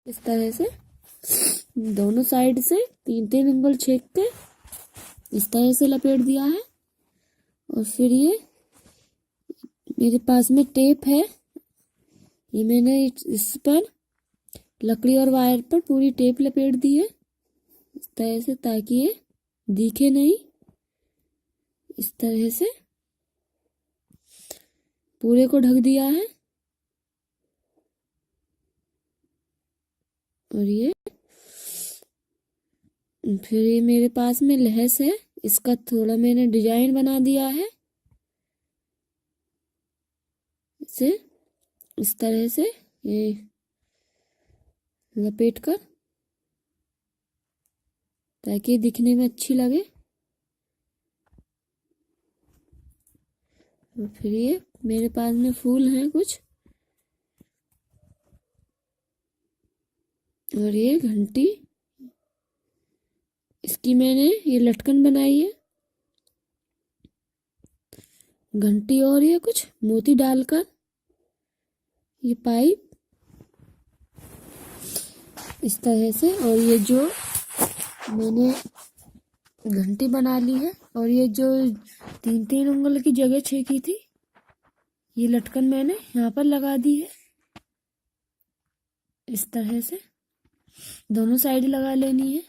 इस तरह से दोनों साइड से 3-3 उंगल छेक के इस तरह से लपेट दिया है। और फिर ये मेरे पास में टेप है, ये मैंने इस पर लकड़ी और वायर पर पूरी टेप लपेट दी है इस तरह से, ताकि ये दिखे नहीं। इस तरह से पूरे को ढक दिया है। और ये फिर ये मेरे पास में लहस है, इसका थोड़ा मैंने डिजाइन बना दिया है इसे इस तरह से ये लपेट कर, ताकि दिखने में अच्छी लगे। और फिर ये मेरे पास में फूल हैं कुछ, और ये घंटी, इसकी मैंने ये लटकन बनाई है घंटी, और ये कुछ मोती डालकर ये पाइप इस तरह से। और ये जो मैंने घंटी बना ली है, और ये जो 3-3 उंगल की जगह छेकी थी, ये लटकन मैंने यहाँ पर लगा दी है इस तरह से। दोनों साइड लगा लेनी है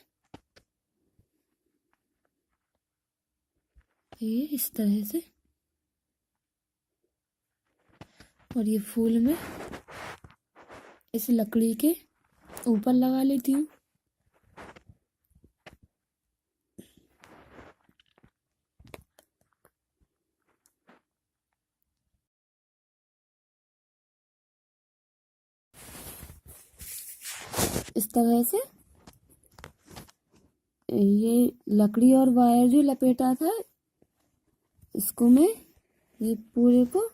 ये इस तरह से। और ये फूल में इस लकड़ी के ऊपर लगा लेती हूँ। इस तरह से ये लकड़ी और वायर जो लपेटा था, इसको मैं ये पूरे को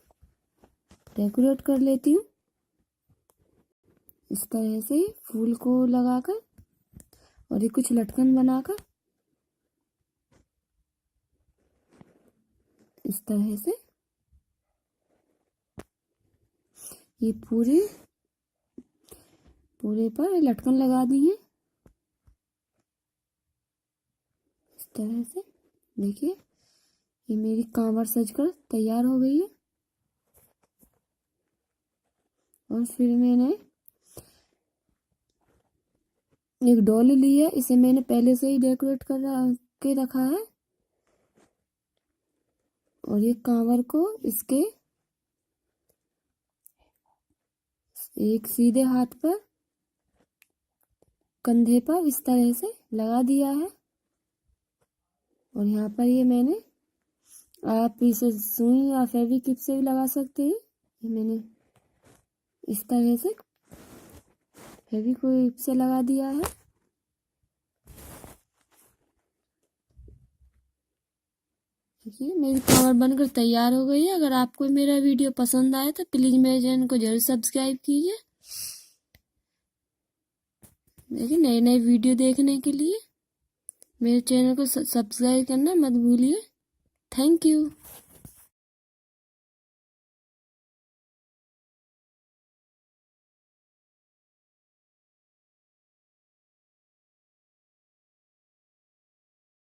डेकोरेट कर लेती हूँ इस तरह से फूल को लगाकर। और ये कुछ लटकन बनाकर इस तरह से ये पूरे पर लटकन लगा दी है इस तरह से। देखिए ये मेरी कांवर सजकर तैयार हो गई है। और फिर मैंने एक डॉल ली है, इसे मैंने पहले से ही डेकोरेट के रखा है। और ये कांवर को इसके एक सीधे हाथ पर कंधे पर इस तरह से लगा दिया है। और यहाँ पर ये मैंने, आप इसे सुई या फेविक्विक से भी लगा सकते हैं। ये मैंने इस तरह से फेविक्विक से लगा दिया है। देखिए मेरी कांवर बनकर तैयार हो गई है। अगर आपको मेरा वीडियो पसंद आए तो प्लीज़ मेरे चैनल को जरूर सब्सक्राइब कीजिए। देखिए नए नए वीडियो देखने के लिए मेरे चैनल को सब्सक्राइब करना मत भूलिए। Thank you.